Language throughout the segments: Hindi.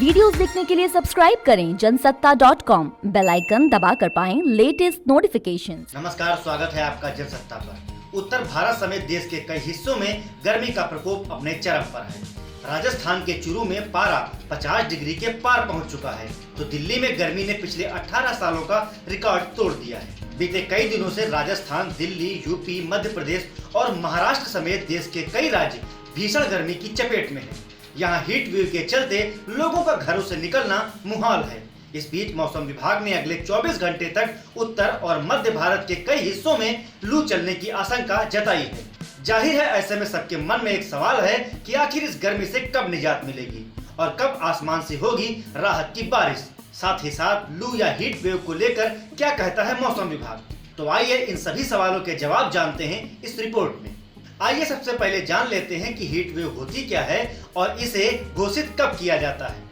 वीडियोस देखने के लिए सब्सक्राइब करें जनसत्ता.com, बेल आइकन दबाकर पाएं लेटेस्ट नोटिफिकेशन। नमस्कार, स्वागत है आपका जनसत्ता पर। उत्तर भारत समेत देश के कई हिस्सों में गर्मी का प्रकोप अपने चरम पर है। राजस्थान के चूरू में पारा 50 डिग्री के पार पहुंच चुका है, तो दिल्ली में गर्मी ने पिछले 18 सालों का रिकॉर्ड तोड़ दिया है। बीते कई दिनों से राजस्थान, दिल्ली, यूपी, मध्य प्रदेश और महाराष्ट्र समेत देश के कई राज्य भीषण गर्मी की चपेट में है। यहाँ हीट वेव के चलते लोगों का घरों से निकलना मुहाल है। इस बीच मौसम विभाग ने अगले 24 घंटे तक उत्तर और मध्य भारत के कई हिस्सों में लू चलने की आशंका जताई है। जाहिर है, ऐसे में सबके मन में एक सवाल है कि आखिर इस गर्मी से कब निजात मिलेगी और कब आसमान से होगी राहत की बारिश। साथ ही साथ लू या हीट वेव को लेकर क्या कहता है मौसम विभाग। तो आइए इन सभी सवालों के जवाब जानते हैं इस रिपोर्ट में। आइए सबसे पहले जान लेते हैं कि हीट वेव होती क्या है और इसे घोषित कब किया जाता है।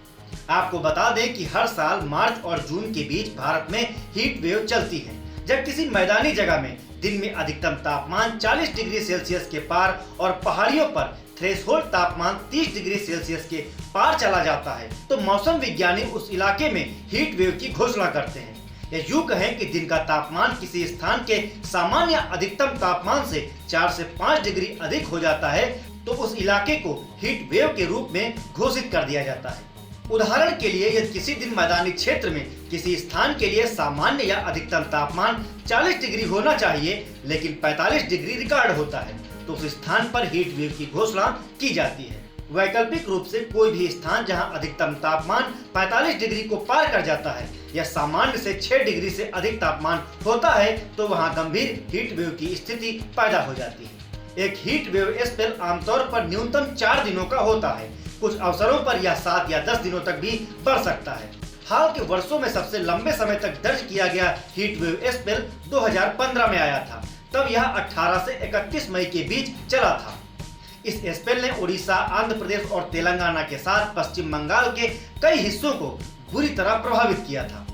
आपको बता दें कि हर साल मार्च और जून के बीच भारत में हीट वेव चलती है, जब किसी मैदानी जगह में दिन में अधिकतम तापमान 40 डिग्री सेल्सियस के पार और पहाड़ियों पर थ्रेशोल्ड तापमान 30 डिग्री सेल्सियस के पार चला जाता है, तो मौसम विज्ञानी उस इलाके में हीट वेव की घोषणा करते हैं। या यूं कहें कि दिन का तापमान किसी स्थान के सामान्य अधिकतम तापमान से 4 से 5 डिग्री अधिक हो जाता है, तो उस इलाके को हीट वेव के रूप में घोषित कर दिया जाता है। उदाहरण के लिए, यदि किसी दिन मैदानी क्षेत्र में किसी स्थान के लिए सामान्य या अधिकतम तापमान 40 डिग्री होना चाहिए, लेकिन 45 डिग्री रिकॉर्ड होता है, तो उस स्थान पर हीट वेव की घोषणा की जाती है। वैकल्पिक रूप से कोई भी स्थान जहां अधिकतम तापमान 45 डिग्री को पार कर जाता है या सामान्य से 6 डिग्री से अधिक तापमान होता है, तो वहां गंभीर हीट वेव की स्थिति पैदा हो जाती है। एक हीट वेव स्पेल आमतौर पर न्यूनतम 4 दिनों का होता है। कुछ अवसरों पर यह 7 या 10 दिनों तक भी बढ़ सकता है। हाल के वर्षों में सबसे लंबे समय तक दर्ज किया गया हीट वेव स्पेल 2015 में आया था। तब यह 18 से 31 मई के बीच चला था। इस स्पेल ने उड़ीसा, आंध्र प्रदेश और तेलंगाना के साथ पश्चिम बंगाल के कई हिस्सों को बुरी तरह प्रभावित किया था।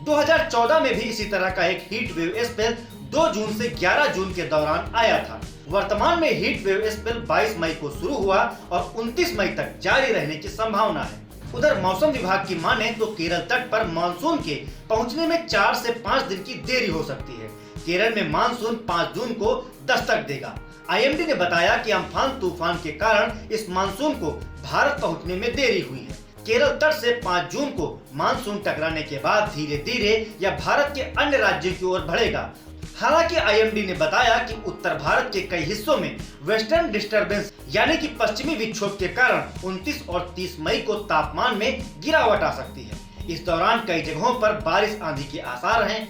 2014 में भी इसी तरह का एक हीट वेव स्पेल 2 जून से 11 जून के दौरान आया था। वर्तमान में हीट वेव स्पेल 22 मई को शुरू हुआ और 29 मई तक जारी रहने की संभावना है। उधर मौसम विभाग की माने तो केरल तट पर मानसून के पहुंचने में 4 से 5 दिन की देरी हो सकती है। केरल में मानसून 5 जून को दस्तक देगा। आईएमडी ने बताया कि अम्फान तूफान के कारण इस मानसून को भारत पहुंचने में देरी हुई है। केरल तट से 5 जून को मानसून टकराने के बाद धीरे धीरे यह भारत के अन्य राज्यों की ओर बढ़ेगा। हालांकि आईएमडी ने बताया कि उत्तर भारत के कई हिस्सों में वेस्टर्न डिस्टर्बेंस यानी कि पश्चिमी विक्षोभ के कारण 29 और 30 मई को तापमान में गिरावट आ सकती है। इस दौरान कई जगहों पर बारिश आंधी के आसार हैं,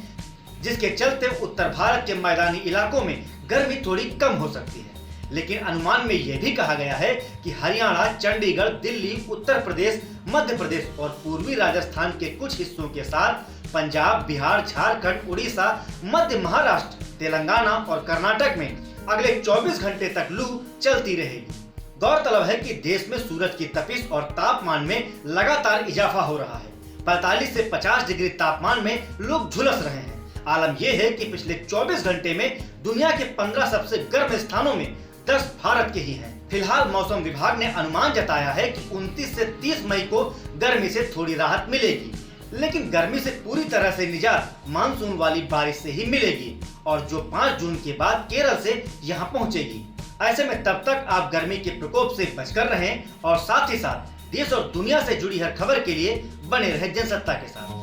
जिसके चलते उत्तर भारत के मैदानी इलाकों में गर्मी थोड़ी कम हो सकती है। लेकिन अनुमान में यह भी कहा गया है कि हरियाणा, चंडीगढ़, दिल्ली, उत्तर प्रदेश, मध्य प्रदेश और पूर्वी राजस्थान के कुछ हिस्सों के साथ पंजाब, बिहार, झारखंड, उड़ीसा, मध्य महाराष्ट्र, तेलंगाना और कर्नाटक में अगले 24 घंटे तक लू चलती रहेगी। गौरतलब है कि देश में सूरज की तपिश और तापमान में लगातार इजाफा हो रहा है। 45 से 50 डिग्री तापमान में लोग झुलस रहे हैं। आलम यह है कि पिछले 24 घंटे में दुनिया के 15 सबसे गर्म स्थानों में 10 भारत के ही हैं। फिलहाल मौसम विभाग ने अनुमान जताया है कि 29 से 30 मई को गर्मी से थोड़ी राहत मिलेगी, लेकिन गर्मी से पूरी तरह से निजात मानसून वाली बारिश से ही मिलेगी और जो 5 जून के बाद केरल से यहाँ पहुँचेगी। ऐसे में तब तक आप गर्मी के प्रकोप से बचकर रहें और साथ ही साथ देश और दुनिया से जुड़ी हर खबर के लिए बने रहें जनसत्ता के साथ।